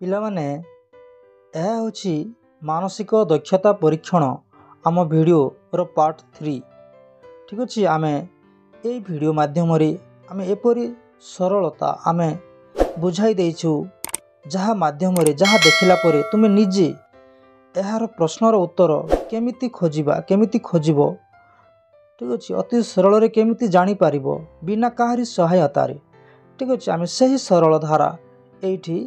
ପିଲାମାନେ ଏହା ହେଉଛି ମାନସିକ ଦକ୍ଷତା ପରୀକ୍ଷଣ ଆମ ଭିଡ଼ିଓର ପାର୍ଟ 3। ଠିକ୍ ଅଛି, ଆମେ ଏହି ଭିଡ଼ିଓ ମାଧ୍ୟମରେ ଆମେ ଏପରି ସରଳତା ଆମେ ବୁଝାଇ ଦେଇଛୁ ଯାହା ମାଧ୍ୟମରେ ଯାହା ଦେଖିଲା ପରେ ତୁମେ ନିଜେ ଏହାର ପ୍ରଶ୍ନର ଉତ୍ତର କେମିତି ଖୋଜିବ, ଠିକ୍ ଅଛି, ଅତି ସରଳରେ କେମିତି ଜାଣିପାରିବ ବିନା କାହାରି ସହାୟତାରେ। ଠିକ୍ ଅଛି, ଆମେ ସେହି ସରଳ ଧାରା ଏଇଠି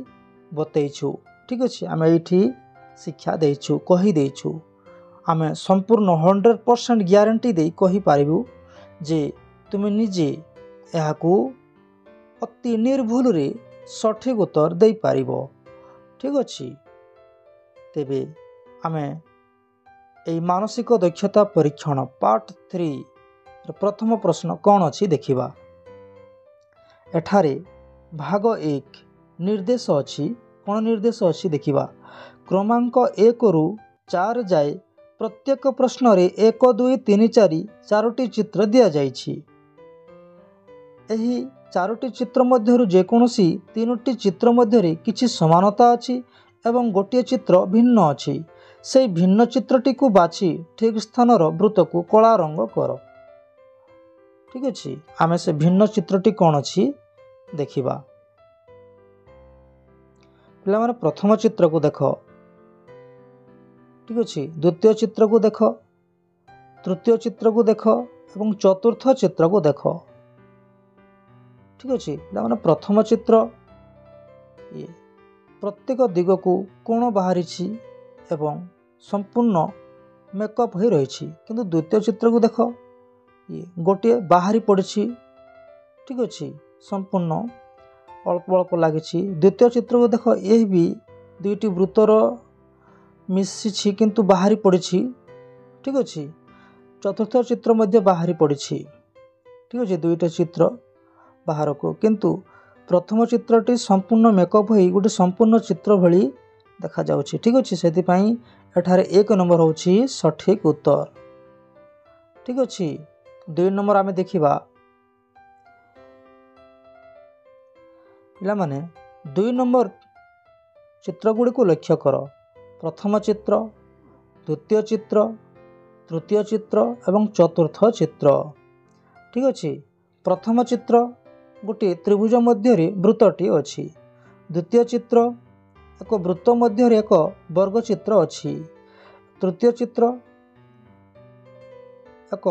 ବତେଇଛୁ। ଠିକ୍ ଅଛି, ଆମେ ଏଇଠି ଶିକ୍ଷା ଦେଇଛୁ, କହିଦେଇଛୁ। ଆମେ ସମ୍ପୂର୍ଣ୍ଣ 100% ଗ୍ୟାରେଣ୍ଟି ଦେଇ କହିପାରିବୁ ଯେ ତୁମେ ନିଜେ ଏହାକୁ ଅତି ନିର୍ଭୁଲରେ ସଠିକ୍ ଉତ୍ତର ଦେଇପାରିବ। ଠିକ୍ ଅଛି, ତେବେ ଆମେ ଏହି ମାନସିକ ଦକ୍ଷତା ପରୀକ୍ଷଣ ପାର୍ଟ 3ର ପ୍ରଥମ ପ୍ରଶ୍ନ କ'ଣ ଅଛି ଦେଖିବା। ଏଠାରେ ଭାଗ 1 ନିର୍ଦ୍ଦେଶ ଅଛି। କ'ଣ ନିର୍ଦ୍ଦେଶ ଅଛି ଦେଖିବା। କ୍ରମାଙ୍କ 1ରୁ 4 ଯାଏ ପ୍ରତ୍ୟେକ ପ୍ରଶ୍ନରେ 1, 2, 3, 4 ଚାରୋଟି ଚିତ୍ର ଦିଆଯାଇଛି। ଏହି ଚାରୋଟି ଚିତ୍ର ମଧ୍ୟରୁ ଯେକୌଣସି 3ଟି ଚିତ୍ର ମଧ୍ୟରେ କିଛି ସମାନତା ଅଛି ଏବଂ ଗୋଟିଏ ଚିତ୍ର ଭିନ୍ନ ଅଛି। ସେହି ଭିନ୍ନ ଚିତ୍ରଟିକୁ ବାଛି ଠିକ୍ ସ୍ଥାନର ବୃତ୍ତକୁ କଳା ରଙ୍ଗ କର। ଠିକ୍ ଅଛି, ଆମେ ସେ ଭିନ୍ନ ଚିତ୍ରଟି କ'ଣ ଅଛି ଦେଖିବା। ପିଲାମାନେ ପ୍ରଥମ ଚିତ୍ରକୁ ଦେଖ। ଠିକ୍ ଅଛି, ଦ୍ୱିତୀୟ ଚିତ୍ରକୁ ଦେଖ, ତୃତୀୟ ଚିତ୍ରକୁ ଦେଖ ଏବଂ ଚତୁର୍ଥ ଚିତ୍ରକୁ ଦେଖ। ଠିକ୍ ଅଛି, ପିଲାମାନେ ପ୍ରଥମ ଚିତ୍ର ପ୍ରତ୍ୟେକ ଦିଗକୁ କୋଣ ବାହାରିଛି ଏବଂ ସମ୍ପୂର୍ଣ୍ଣ ମେକଅପ୍ ହୋଇ ରହିଛି। କିନ୍ତୁ ଦ୍ୱିତୀୟ ଚିତ୍ରକୁ ଦେଖ, ଗୋଟିଏ ବାହାରି ପଡ଼ିଛି। ଠିକ୍ ଅଛି, ସମ୍ପୂର୍ଣ୍ଣ ଅଳ୍ପ ଅଳ୍ପ ଲାଗିଛି। ଦ୍ୱିତୀୟ ଚିତ୍ରକୁ ଦେଖ, ଏହି ବି ଦୁଇଟି ବୃତ୍ତର ମିଶିଛି କିନ୍ତୁ ବାହାରି ପଡ଼ିଛି। ଠିକ୍ ଅଛି, ଚତୁର୍ଥ ଚିତ୍ର ମଧ୍ୟ ବାହାରି ପଡ଼ିଛି। ଠିକ୍ ଅଛି, ଦୁଇଟା ଚିତ୍ର ବାହାରକୁ, କିନ୍ତୁ ପ୍ରଥମ ଚିତ୍ରଟି ସମ୍ପୂର୍ଣ୍ଣ ମେକଅପ୍ ହୋଇ ଗୋଟେ ସମ୍ପୂର୍ଣ୍ଣ ଚିତ୍ର ଭଳି ଦେଖାଯାଉଛି। ଠିକ୍ ଅଛି, ସେଥିପାଇଁ ଏଠାରେ 1 ନମ୍ବର ହେଉଛି ସଠିକ୍ ଉତ୍ତର। ଠିକ୍ ଅଛି, 2 ନମ୍ବର ଆମେ ଦେଖିବା। ପିଲାମାନେ 2 ନମ୍ବର ଚିତ୍ରଗୁଡ଼ିକୁ ଲକ୍ଷ୍ୟ କର। ପ୍ରଥମ ଚିତ୍ର, ଦ୍ୱିତୀୟ ଚିତ୍ର, ତୃତୀୟ ଚିତ୍ର ଏବଂ ଚତୁର୍ଥ ଚିତ୍ର। ଠିକ୍ ଅଛି, ପ୍ରଥମ ଚିତ୍ର ଗୋଟିଏ ତ୍ରିଭୁଜ ମଧ୍ୟରେ ବୃତ୍ତଟି ଅଛି। ଦ୍ୱିତୀୟ ଚିତ୍ର ଏକ ବୃତ୍ତ ମଧ୍ୟରେ ଏକ ବର୍ଗଚିତ୍ର ଅଛି। ତୃତୀୟ ଚିତ୍ର ଏକ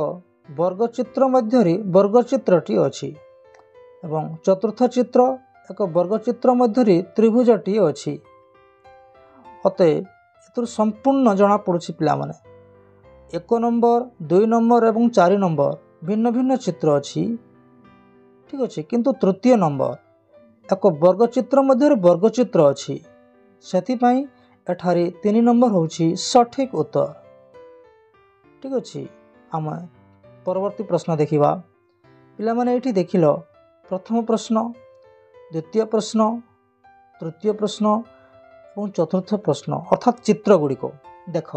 ବର୍ଗଚିତ୍ର ମଧ୍ୟରେ ବର୍ଗଚିତ୍ରଟି ଅଛି ଏବଂ ଚତୁର୍ଥ ଚିତ୍ର ଏକ ବର୍ଗଚିତ୍ର ମଧ୍ୟରେ ତ୍ରିଭୁଜଟି ଅଛି। ଅତଏବ ଏଥିରୁ ସମ୍ପୂର୍ଣ୍ଣ ଜଣାପଡ଼ୁଛି ପିଲାମାନେ 1 ନମ୍ବର, 2 ନମ୍ବର ଏବଂ 4 ନମ୍ବର ଭିନ୍ନ ଭିନ୍ନ ଚିତ୍ର ଅଛି। ଠିକ୍ ଅଛି, କିନ୍ତୁ ତୃତୀୟ ନମ୍ବର ଏକ ବର୍ଗଚିତ୍ର ମଧ୍ୟରେ ବର୍ଗଚିତ୍ର ଅଛି। ସେଥିପାଇଁ ଏଠାରେ 3 ନମ୍ବର ହେଉଛି ସଠିକ୍ ଉତ୍ତର। ଠିକ୍ ଅଛି, ଆମେ ପରବର୍ତ୍ତୀ ପ୍ରଶ୍ନ ଦେଖିବା। ପିଲାମାନେ ଏଇଠି ଦେଖିଲ ପ୍ରଥମ ପ୍ରଶ୍ନ, ଦ୍ୱିତୀୟ ପ୍ରଶ୍ନ, ତୃତୀୟ ପ୍ରଶ୍ନ ଏବଂ ଚତୁର୍ଥ ପ୍ରଶ୍ନ ଅର୍ଥାତ୍ ଚିତ୍ରଗୁଡ଼ିକ ଦେଖ।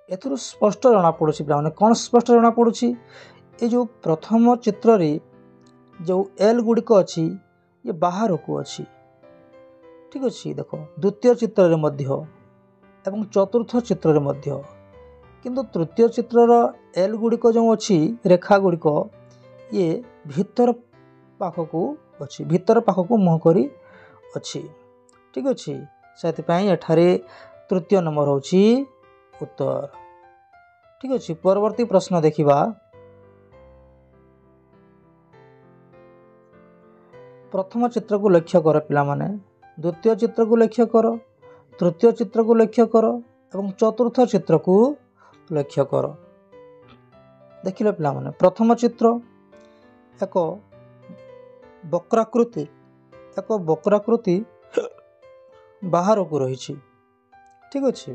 ଏଥିରୁ ସ୍ପଷ୍ଟ ଜଣାପଡ଼ୁଛି ପିଲାମାନେ, କ'ଣ ସ୍ପଷ୍ଟ ଜଣାପଡ଼ୁଛି? ଏ ଯେଉଁ ପ୍ରଥମ ଚିତ୍ରରେ ଯେଉଁ ଏଲ୍ ଗୁଡ଼ିକ ଅଛି ଇଏ ବାହାରକୁ ଅଛି। ଠିକ୍ ଅଛି, ଦେଖ ଦ୍ୱିତୀୟ ଚିତ୍ରରେ ମଧ୍ୟ ଏବଂ ଚତୁର୍ଥ ଚିତ୍ରରେ ମଧ୍ୟ। କିନ୍ତୁ ତୃତୀୟ ଚିତ୍ରର ଏଲ୍ ଗୁଡ଼ିକ ଯେଉଁ ଅଛି, ରେଖା ଗୁଡ଼ିକ ଇଏ ଭିତର ପାଖକୁ ମୁହଁ କରି ଅଛି। ଠିକ୍ ଅଛି, ସେଥିପାଇଁ ଏଠାରେ ତୃତୀୟ ନମ୍ବର ହେଉଛି ଉତ୍ତର। ଠିକ୍ ଅଛି, ପରବର୍ତ୍ତୀ ପ୍ରଶ୍ନ ଦେଖିବା। ପ୍ରଥମ ଚିତ୍ରକୁ ଲକ୍ଷ୍ୟ କର ପିଲାମାନେ, ଦ୍ୱିତୀୟ ଚିତ୍ରକୁ ଲକ୍ଷ୍ୟ କର, ତୃତୀୟ ଚିତ୍ରକୁ ଲକ୍ଷ୍ୟ କର ଏବଂ ଚତୁର୍ଥ ଚିତ୍ରକୁ ଲକ୍ଷ୍ୟ କର। ଦେଖିଲ ପିଲାମାନେ, ପ୍ରଥମ ଚିତ୍ର ଏକ ବକ୍ରାକୃତି ବାହାରକୁ ରହିଛି। ଠିକ୍ ଅଛି,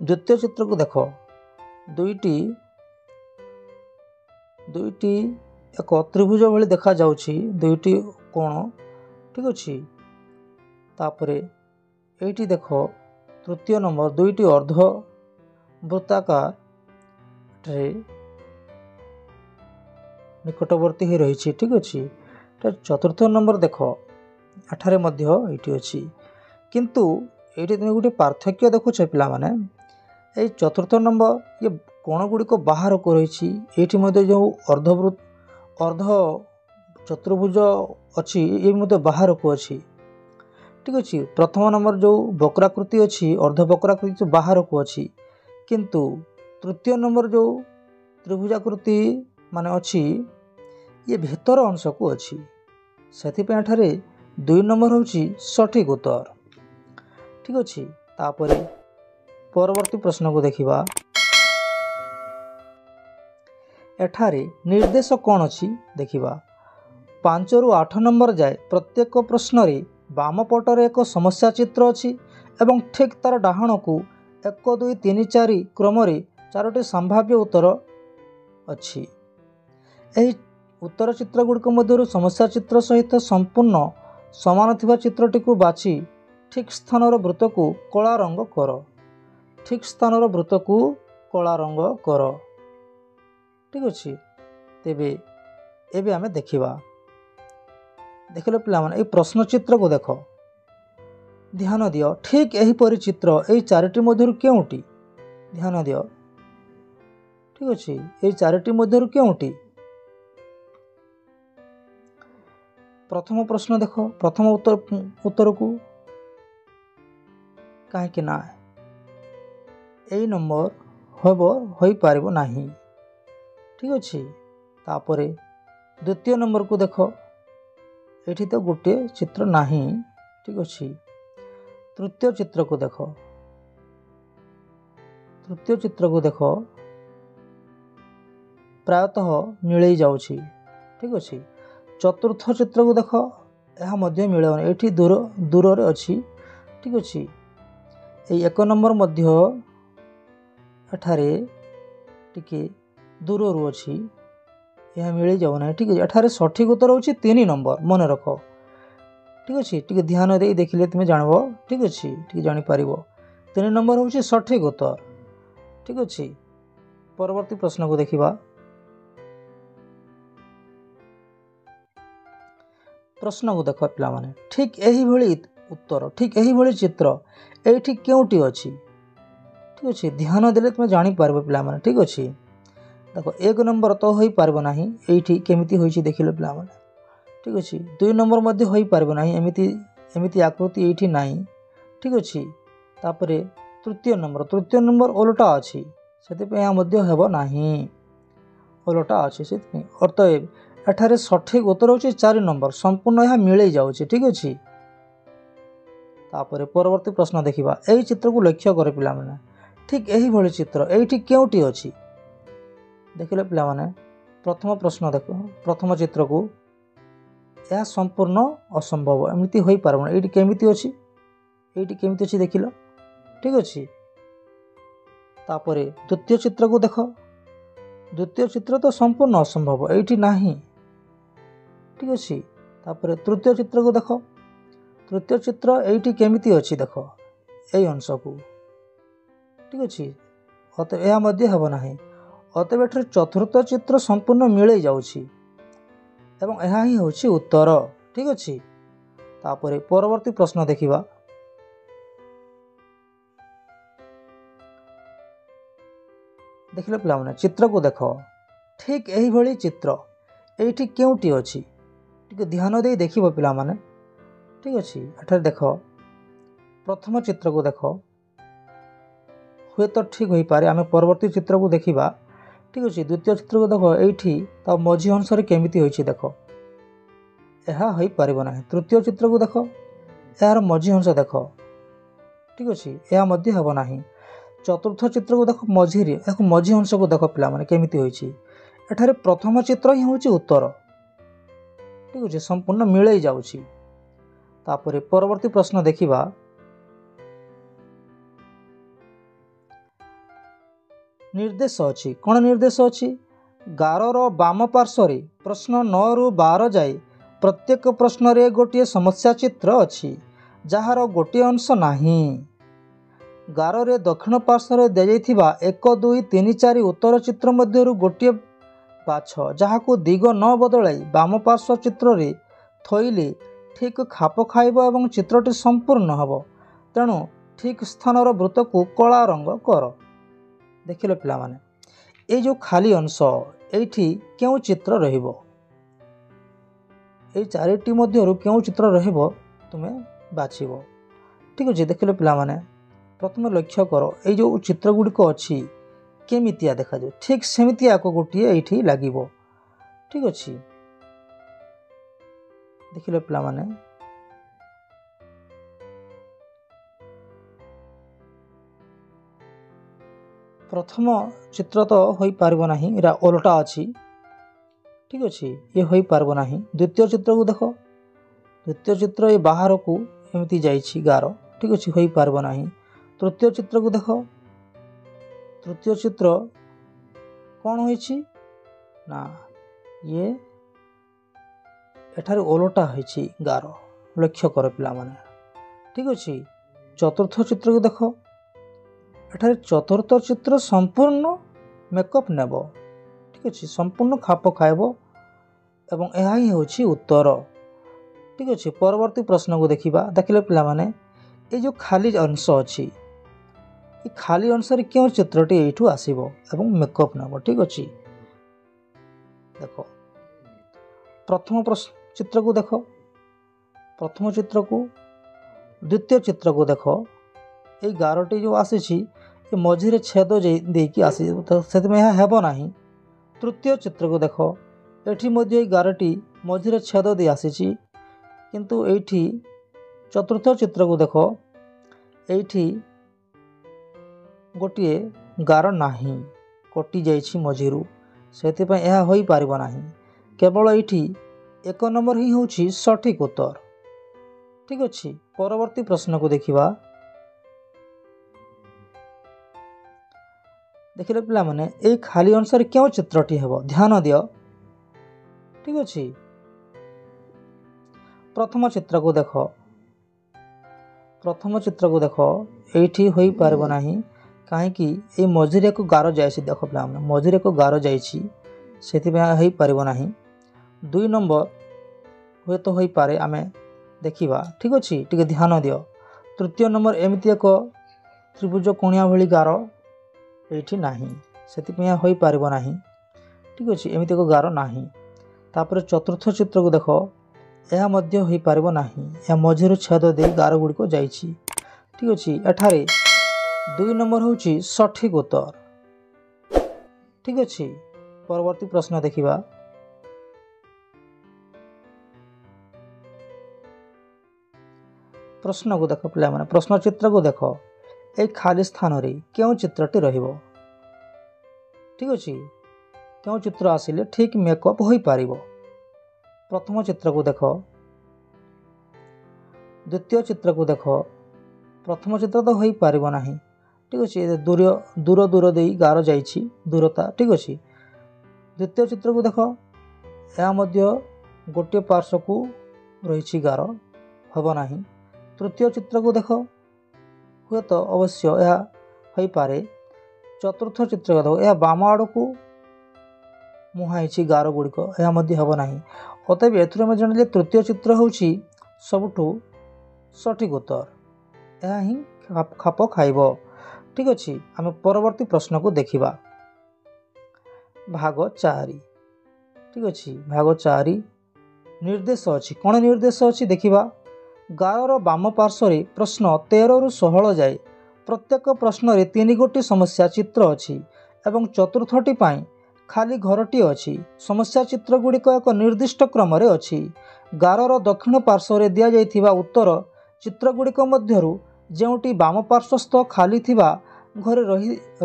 ଦ୍ୱିତୀୟ ଚିତ୍ରକୁ ଦେଖ, ଦୁଇଟି ଏକ ତ୍ରିଭୁଜ ଭଳି ଦେଖାଯାଉଛି, ଦୁଇଟି କୋଣ। ଠିକ୍ ଅଛି, ତାପରେ ଏଇଠି ଦେଖ ତୃତୀୟ ନମ୍ବର ଦୁଇଟି ଅର୍ଦ୍ଧ ବୃତ୍ତାକାରରେ ନିକଟବର୍ତ୍ତୀ ହୋଇ ରହିଛି। ଠିକ୍ ଅଛି, ଚତୁର୍ଥ ନମ୍ବର ଦେଖ एठारे मध्य एठी अछि किंतु एठी तुम गोटे पार्थक्य देखुछ पिला माने ए चतुर्थ नंबर ये कोण गुड़ी को बाहर को रही एठी मध्य जो अर्ध चतुर्भुज अच्छी ये मध्य बाहर को अच्छी ठीक अच्छे। प्रथम नंबर जो वक्राकृति अच्छी अर्ध वक्राकृति जो बाहर को अच्छी किंतु तृतीय नंबर जो त्रिभुजाकृति माने अच्छी ये भीतर अंश को अच्छी से दुई नंबर होची सठिक उत्तर ठीक अच्छे। तापर परवर्ती प्रश्न को देखिबा एठारे निर्देश कौन अच्छी देखिबा 5 रु 8 नंबर जाए प्रत्येक प्रश्न रे बाम पटर एक समस्या चित्र अच्छी एवं ठीक तार डाहाण को 1 2 3 4 क्रम रे 4टी संभाव्य उत्तर अच्छी। एही उत्तर चित्र गुड़िक मध्य समस्या चित्र सहित संपूर्ण समान थिबा चित्रटी को बाछि ठीक स्थान वृत्त को कला रंग कर ठीक स्थान वृत्त को कला रंग कर ठीक अच्छे। तेबे एबे आमे देखिबा देखिले पिला माने ए प्रश्न चित्र को देख ध्यान दियो ठीक एही परि चित्र ए चारिटी मध्यरु केउटी ध्यान दियो ठीक अच्छे ए चारिटी मध्यरु केउटी प्रथम प्रश्न देख प्रथम उत्तर को कहीं ना यही नंबर हो पारिबो नाही ठीक अच्छे। तापर द्वितीय नंबर को देख एठी तो गोटे चित्र नाही ठीक अच्छे। तृतीय चित्र को देख तृतीय चित्र को देख प्रायतः मिल जाउछि ठीक अच्छे। चतुर्थ चित्र को देख यह मध्य मिलन एठी दूर दूर रे अछि ठीक अच्छे। ये 1 नंबर मध्य एठारे टिके दूर रु अछि यह मिल जाउ ना ठीक है। एठारे सठिक उत्तर होछि 3 नंबर मन रख ठीक अच्छे। टिके ध्यान दे देखिले तुम जानबो ठीक अच्छे टिके जानि पारिबो 3 नंबर होछि सठिक उत्तर ठीक अच्छे। परवर्ती प्रश्न को देखिबा प्रश्न को देख पिला माने ठीक एही भली उत्तर ठीक एही भली चित्र एठी केउटी अछि ठीक अच्छे। ध्यान देले तुम जानि पारबो पिला माने ठीक अच्छे। देखो 1 नंबर तो होई पारबो नाही एठी केमिति होईछि देखिलो पिला माने ठीक अच्छे। 2 नंबर मध्ये होई पारबो नाही एमिति आकृति एठी नाही ठीक अच्छे। तापरे तृतीय नंबर ओलटा अछि सेते पे या मध्ये हेबो नाही ओलटा अछि सेते पे अतएव एठारे सठिक उत्तर होछि 4 नंबर संपूर्ण यह मिले जाउछि ठीक अच्छे। तापरे परवर्ती प्रश्न देखिबा एही चित्र को लक्ष्य करे पिला माने ठीक एही भली चित्र एठी केउटी अछि देखिले पिला माने प्रथम प्रश्न देखो प्रथम चित्र को यह संपूर्ण असंभव एमिति होई पारबो एठी केमिति अछि देखिलो ठीक अच्छे। तापरे द्वितीय चित्र को देख द्वितीय चित्र तो संपूर्ण असंभव एठी नाही ठीक अच्छे। तापरे तृतीय चित्र को देख तृतीय चित्र एठी केमिति अछि देख एई अंश को ठीक अच्छे अतः यह मध्य हेबो नाही अतः एठारे चतुर्थ चित्र संपूर्ण मिले जाउछि एवं यह ही होछि उत्तर ठीक अच्छे। तापरे परवर्ती प्रश्न देखिबा देखिले पिला माने चित्र को देख ठीक एही भली चित्र एठी केउटी अछि ठीक ध्यान दे देखिबो पिला माने ठीक अच्छे। एठारे देख प्रथम चित्र को देख हुए तो ठीक हो पारे आमे परवर्ती चित्र को देखिबा ठीक अच्छे। द्वितीय चित्र को देख एठी ता मझी अंश रे केमिति होइछि देख एहा होई पारिबो नाही। तृतीय चित्र को देख यार मझी अंश देख ठीक अच्छे एहा मध्य हेबो नाही। चतुर्थ चित्र को देख मझी रे एक मझी अंश को देख पिला माने केमिति होइछि एठारे प्रथम चित्र ही होछि उत्तर ठीक अच्छे संपूर्ण मिले जाउछि। तापरे परवर्ती प्रश्न देखिबा निर्देश अच्छी कौन निर्देश अच्छी गारर बाम पार्श्व प्रश्न 9 रु 12 जाए प्रत्येक प्रश्न रे गोटे समस्या चित्र अच्छी जार गोटे अंश नाही। गार रे दक्षिण पार्श्व दिया 1 2 3 4 उत्तर चित्र मध्य गोटे बाछ जहाँ को दिग न बदलाई बाम पार्श्व चित्र रे थोइले ଠିକ୍ ଖାପ ଖାଇବ ଏବଂ ଚିତ୍ରଟି ସମ୍ପୂର୍ଣ୍ଣ ହେବ। ତେଣୁ ଠିକ୍ ସ୍ଥାନର ବୃତ୍ତକୁ କଳା ରଙ୍ଗ କର। ଦେଖିଲେ ପିଲାମାନେ, ଏଇ ଯେଉଁ ଖାଲି ଅଂଶ ଏଇଠି କେଉଁ ଚିତ୍ର ରହିବ? ଏଇ ଚାରିଟି ମଧ୍ୟରୁ କେଉଁ ଚିତ୍ର ରହିବ ତୁମେ ବାଛିବ। ଠିକ୍ ଅଛି। ଦେଖିଲେ ପିଲାମାନେ, ପ୍ରଥମେ ଲକ୍ଷ୍ୟ କର ଏଇ ଯେଉଁ ଚିତ୍ର ଗୁଡ଼ିକ ଅଛି କେମିତିଆ ଦେଖାଯାଉ। ଠିକ୍ ସେମିତିଆ ଏକ ଗୋଟିଏ ଏଇଠି ଲାଗିବ। ଠିକ୍ ଅଛି। ଦେଖିଲେ ପିଲାମାନେ, ପ୍ରଥମ ଚିତ୍ର ତ ହୋଇପାରିବ ନାହିଁ, ଏଇଟା ଓଲଟା ଅଛି। ଠିକ୍ ଅଛି, ଇଏ ହୋଇପାରିବ ନାହିଁ। ଦ୍ୱିତୀୟ ଚିତ୍ରକୁ ଦେଖ, ଦ୍ୱିତୀୟ ଚିତ୍ର ଏ ବାହାରକୁ ଏମିତି ଯାଇଛି ଗାର। ଠିକ୍ ଅଛି, ହୋଇପାରିବ ନାହିଁ। ତୃତୀୟ ଚିତ୍ରକୁ ଦେଖ, ତୃତୀୟ ଚିତ୍ର କ'ଣ ହୋଇଛି ନା ଇଏ ଏଠାରେ ଓଲଟା ହୋଇଛି ଗାର। ଲକ୍ଷ୍ୟ କର ପିଲାମାନେ। ଠିକ୍ ଅଛି। ଚତୁର୍ଥ ଚିତ୍ରକୁ ଦେଖ, ଏଠାରେ ଚତୁର୍ଥ ଚିତ୍ର ସମ୍ପୂର୍ଣ୍ଣ ମେକଅପ୍ ନେବ। ଠିକ୍ ଅଛି, ସମ୍ପୂର୍ଣ୍ଣ ଖାପ ଖାଇବ ଏବଂ ଏହା ହିଁ ହେଉଛି ଉତ୍ତର। ଠିକ୍ ଅଛି। ପରବର୍ତ୍ତୀ ପ୍ରଶ୍ନକୁ ଦେଖିବା। ଦେଖିଲେ ପିଲାମାନେ, ଏଇ ଯେଉଁ ଖାଲି ଅଂଶ ଅଛି, ଏ ଖାଲି ଅଂଶରେ କେଉଁ ଚିତ୍ରଟି ଏଇଠୁ ଆସିବ ଏବଂ ମେକଅପ୍ ନେବ? ଠିକ୍ ଅଛି। ଦେଖ, ପ୍ରଥମ ଚିତ୍ରକୁ ଦେଖ, ପ୍ରଥମ ଚିତ୍ରକୁ, ଦ୍ୱିତୀୟ ଚିତ୍ରକୁ ଦେଖ। ଏଇ ଗାରଟି ଯେଉଁ ଆସିଛି ଏ ମଝିରେ ଛେଦ ଦେଇକି ଆସିବ, ତ ସେଥିପାଇଁ ଏହା ହେବ ନାହିଁ। ତୃତୀୟ ଚିତ୍ରକୁ ଦେଖ, ଏଠି ମଧ୍ୟ ଏଇ ଗାରଟି ମଝିରେ ଛେଦ ଦେଇ ଆସିଛି, କିନ୍ତୁ ଏଇଠି ଚତୁର୍ଥ ଚିତ୍ରକୁ ଦେଖ, ଏଇଠି ଗୋଟିଏ ଗାର ନାହିଁ, କଟି ଯାଇଛି ମଝିରୁ, ସେଥିପାଇଁ ଏହା ହୋଇପାରିବ ନାହିଁ। କେବଳ ଏଇଠି 1 ନମ୍ବର ହିଁ ହେଉଛି ସଠିକ୍ ଉତ୍ତର। ଠିକ୍ ଅଛି। ପରବର୍ତ୍ତୀ ପ୍ରଶ୍ନକୁ ଦେଖିବା। ଦେଖିଲେ ପିଲାମାନେ, ଏଇ ଖାଲି ଅଂଶରେ କେଉଁ ଚିତ୍ରଟି ହେବ? ଧ୍ୟାନ ଦିଅ। ଠିକ୍ ଅଛି। ପ୍ରଥମ ଚିତ୍ରକୁ ଦେଖ, ପ୍ରଥମ ଚିତ୍ରକୁ ଦେଖ, ଏଇଠି ହୋଇପାରିବ ନାହିଁ। କାହିଁକି? ଏଇ ମଝିରେ ଏକ ଗାର ଯାଇଛି। ଦେଖ ପିଲାମାନେ, ମଝିରେ ଏକ ଗାର ଯାଇଛି, ସେଥିପାଇଁ ହୋଇପାରିବ ନାହିଁ। 2 ନମ୍ବର ହୁଏତ ହୋଇପାରେ, ଆମେ ଦେଖିବା। ଠିକ୍ ଅଛି, ଟିକେ ଧ୍ୟାନ ଦିଅ। ତୃତୀୟ ନମ୍ବର, ଏମିତି ଏକ ତ୍ରିଭୁଜ କୋଣିଆ ଭଳି ଗାର ଏଇଠି ନାହିଁ, ସେଥିପାଇଁ ଏହା ହୋଇପାରିବ ନାହିଁ। ଠିକ୍ ଅଛି, ଏମିତି ଏକ ଗାର ନାହିଁ। ତାପରେ ଚତୁର୍ଥ ଚିତ୍ରକୁ ଦେଖ, ଏହା ମଧ୍ୟ ହୋଇପାରିବ ନାହିଁ। ଏହା ମଝିରୁ ଛେଦ ଦେଇ ଗାର ଗୁଡ଼ିକ ଯାଇଛି। ଠିକ୍ ଅଛି, ଏଠାରେ 2 ନମ୍ବର ହେଉଛି ସଠିକ୍ ଉତ୍ତର। ଠିକ୍ ଅଛି। ପରବର୍ତ୍ତୀ ପ୍ରଶ୍ନ ଦେଖିବା। ପ୍ରଶ୍ନକୁ ଦେଖ ପିଲାମାନେ, ପ୍ରଶ୍ନ ଚିତ୍ରକୁ ଦେଖ। ଏଇ ଖାଲି ସ୍ଥାନରେ କେଉଁ ଚିତ୍ରଟି ରହିବ? ଠିକ୍ ଅଛି, କେଉଁ ଚିତ୍ର ଆସିଲେ ଠିକ୍ ମେକଅପ୍ ହୋଇପାରିବ? ପ୍ରଥମ ଚିତ୍ରକୁ ଦେଖ, ଦ୍ୱିତୀୟ ଚିତ୍ରକୁ ଦେଖ। ପ୍ରଥମ ଚିତ୍ର ତ ହୋଇପାରିବ ନାହିଁ। ଠିକ୍ ଅଛି, ଦୂର ଦେଇ ଗାର ଯାଇଛି, ଦୂରତା। ଠିକ୍ ଅଛି। ଦ୍ୱିତୀୟ ଚିତ୍ରକୁ ଦେଖ, ଏହା ମଧ୍ୟ ଗୋଟିଏ ପାର୍ଶ୍ୱକୁ ରହିଛି ଗାର, ହେବ ନାହିଁ। ତୃତୀୟ ଚିତ୍ରକୁ ଦେଖ, ହୁଏତ ଅବଶ୍ୟ ଏହା ହୋଇପାରେ। ଚତୁର୍ଥ ଚିତ୍ରକୁ ଦେଖ, ଏହା ବାମ ଆଡ଼କୁ ମୁହାଁଇଛି ଗାର ଗୁଡ଼ିକ, ଏହା ମଧ୍ୟ ହେବ ନାହିଁ। ଅତଏବ ଏଥିରୁ ଆମେ ଜାଣିଲେ ତୃତୀୟ ଚିତ୍ର ହେଉଛି ସବୁଠୁ ସଠିକ୍ ଉତ୍ତର। ଏହା ହିଁ ଖାପ ଖାଇବ। ଠିକ୍ ଅଛି। ଆମେ ପରବର୍ତ୍ତୀ ପ୍ରଶ୍ନକୁ ଦେଖିବା। ଭାଗ 4। ଠିକ୍ ଅଛି, ଭାଗ 4 ନିର୍ଦ୍ଦେଶ ଅଛି। କ'ଣ ନିର୍ଦ୍ଦେଶ ଅଛି ଦେଖିବା। ଗାରର ବାମ ପାର୍ଶ୍ୱରେ ପ୍ରଶ୍ନ 13ରୁ 16 ଯାଏ ପ୍ରତ୍ୟେକ ପ୍ରଶ୍ନରେ 3 ଗୋଟି ସମସ୍ୟା ଚିତ୍ର ଅଛି ଏବଂ ଚତୁର୍ଥଟି ପାଇଁ ଖାଲି ଘରଟି ଅଛି। ସମସ୍ୟା ଚିତ୍ର ଗୁଡ଼ିକ ଏକ ନିର୍ଦ୍ଦିଷ୍ଟ କ୍ରମରେ ଅଛି। ଗାରର ଦକ୍ଷିଣ ପାର୍ଶ୍ୱରେ ଦିଆଯାଇଥିବା ଉତ୍ତର ଚିତ୍ରଗୁଡ଼ିକ ମଧ୍ୟରୁ ଯେଉଁଟି ବାମ ପାର୍ଶ୍ୱସ୍ଥ ଖାଲି ଥିବା ଘରେ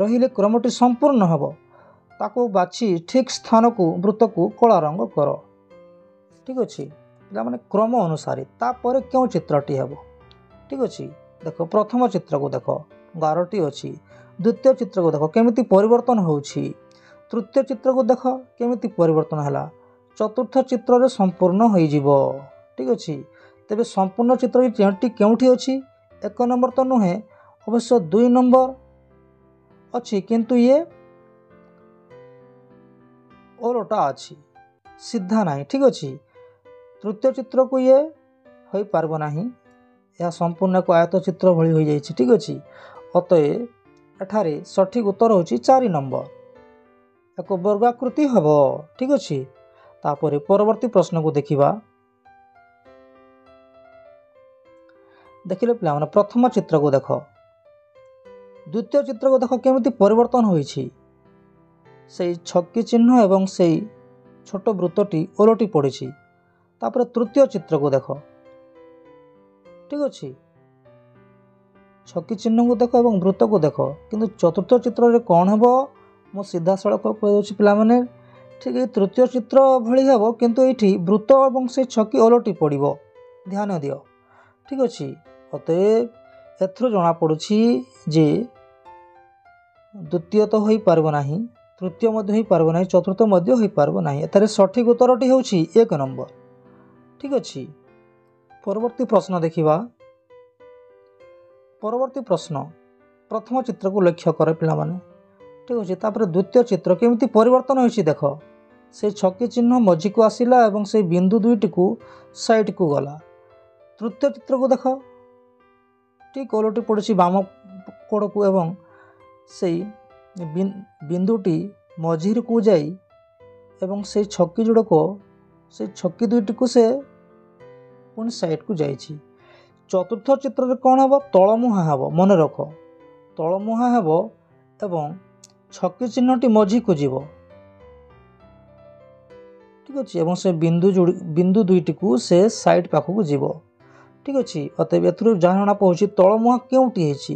ରହିଲେ କ୍ରମଟି ସମ୍ପୂର୍ଣ୍ଣ ହେବ, ତାକୁ ବାଛି ଠିକ୍ ସ୍ଥାନକୁ ବୃତ୍ତକୁ କଳା ରଙ୍ଗ କର। ଠିକ୍ ଅଛି ପିଲାମାନେ, କ୍ରମ ଅନୁସାରେ ତାପରେ କେଉଁ ଚିତ୍ରଟି ହେବ? ଠିକ୍ ଅଛି। ଦେଖ, ପ୍ରଥମ ଚିତ୍ରକୁ ଦେଖ, ଗାରଟି ଅଛି। ଦ୍ୱିତୀୟ ଚିତ୍ରକୁ ଦେଖ, କେମିତି ପରିବର୍ତ୍ତନ ହେଉଛି। ତୃତୀୟ ଚିତ୍ରକୁ ଦେଖ, କେମିତି ପରିବର୍ତ୍ତନ ହେଲା। ଚତୁର୍ଥ ଚିତ୍ରରେ ସମ୍ପୂର୍ଣ୍ଣ ହୋଇଯିବ। ଠିକ୍ ଅଛି। ତେବେ ସମ୍ପୂର୍ଣ୍ଣ ଚିତ୍ରଟି କେଉଁଠି ଅଛି? 1 ନମ୍ବର ତ ନୁହେଁ, ଅବଶ୍ୟ 2 ନମ୍ବର ଅଛି, କିନ୍ତୁ ଇଏ ଓଲଟା ଅଛି, ସିଧା ନାହିଁ। ଠିକ୍ ଅଛି। ତୃତୀୟ ଚିତ୍ରକୁ ଇଏ ହୋଇପାରିବ ନାହିଁ। ଏହା ସମ୍ପୂର୍ଣ୍ଣ ଏକ ଆୟତ ଚିତ୍ର ଭଳି ହୋଇଯାଇଛି। ଠିକ୍ ଅଛି, ଅତଏବ ଏଠାରେ ସଠିକ୍ ଉତ୍ତର ହେଉଛି 4 ନମ୍ବର, ଏକ ବର୍ଗାକୃତି ହେବ। ଠିକ୍ ଅଛି, ତାପରେ ପରବର୍ତ୍ତୀ ପ୍ରଶ୍ନକୁ ଦେଖିବା। ଦେଖିଲେ ପିଲାମାନେ, ପ୍ରଥମ ଚିତ୍ରକୁ ଦେଖ, ଦ୍ୱିତୀୟ ଚିତ୍ରକୁ ଦେଖ କେମିତି ପରିବର୍ତ୍ତନ ହୋଇଛି। ସେଇ ଛକି ଚିହ୍ନ ଏବଂ ସେଇ ଛୋଟ ବୃତ୍ତଟି ଓଲଟି ପଡ଼ିଛି। ତାପରେ ତୃତୀୟ ଚିତ୍ରକୁ ଦେଖ। ଠିକ୍ ଅଛି, ଛକି ଚିହ୍ନକୁ ଦେଖ ଏବଂ ବୃତ୍ତକୁ ଦେଖ, କିନ୍ତୁ ଚତୁର୍ଥ ଚିତ୍ରରେ କ'ଣ ହେବ ମୁଁ ସିଧାସଳଖ କହିଦେଉଛି ପିଲାମାନେ। ଠିକ୍ ଏଇ ତୃତୀୟ ଚିତ୍ର ଭଳି ହେବ, କିନ୍ତୁ ଏଇଠି ବୃତ୍ତ ଏବଂ ସେ ଛକି ଓଲଟି ପଡ଼ିବ। ଧ୍ୟାନ ଦିଅ। ଠିକ୍ ଅଛି, ଅତଏବ ଏଥିରୁ ଜଣାପଡ଼ୁଛି ଯେ ଦ୍ୱିତୀୟ ତ ହୋଇପାରିବ ନାହିଁ, ତୃତୀୟ ମଧ୍ୟ ହୋଇପାରିବ ନାହିଁ, ଚତୁର୍ଥ ମଧ୍ୟ ହୋଇପାରିବ ନାହିଁ। ଏଠାରେ ସଠିକ୍ ଉତ୍ତରଟି ହେଉଛି 1 ନମ୍ବର। ଠିକ୍ ଅଛି, ପରବର୍ତ୍ତୀ ପ୍ରଶ୍ନ ଦେଖିବା। ପରବର୍ତ୍ତୀ ପ୍ରଶ୍ନ, ପ୍ରଥମ ଚିତ୍ରକୁ ଲକ୍ଷ୍ୟ କର ପିଲାମାନେ। ଠିକ୍ ଅଛି, ତାପରେ ଦ୍ୱିତୀୟ ଚିତ୍ର କେମିତି ପରିବର୍ତ୍ତନ ହୋଇଛି ଦେଖ। ସେଇ ଛକି ଚିହ୍ନ ମଝିକୁ ଆସିଲା ଏବଂ ସେଇ ବିନ୍ଦୁ ଦୁଇଟିକୁ ସାଇଡ଼କୁ ଗଲା। ତୃତୀୟ ଚିତ୍ରକୁ ଦେଖ, ଠିକ୍ ଓଲଟି ପଡ଼ିଛି ବାମ କଡ଼କୁ ଏବଂ ସେଇ ବିନ୍ଦୁଟି ମଝିକୁ ଯାଇ ଏବଂ ସେଇ ଛକି ଯୋଡ଼କ, ସେଇ ଛକି ଦୁଇଟିକୁ ସେ ପୁଣି ସାଇଡ଼କୁ ଯାଇଛି। ଚତୁର୍ଥ ଚିତ୍ରରେ କ'ଣ ହେବ? ତଳମୁହାଁ ହେବ। ମନେ ରଖ, ତଳମୁହାଁ ହେବ ଏବଂ ଛକି ଚିହ୍ନଟି ମଝିକୁ ଯିବ। ଠିକ୍ ଅଛି, ଏବଂ ସେ ବିନ୍ଦୁ ଦୁଇଟିକୁ ସେ ସାଇଡ଼ ପାଖକୁ ଯିବ। ଠିକ୍ ଅଛି, ଅତଏବ ଏଥିରୁ ଯାହା ଜଣାପଡ଼ୁଛି ତଳମୁହାଁ କେଉଁଠି ହେଇଛି?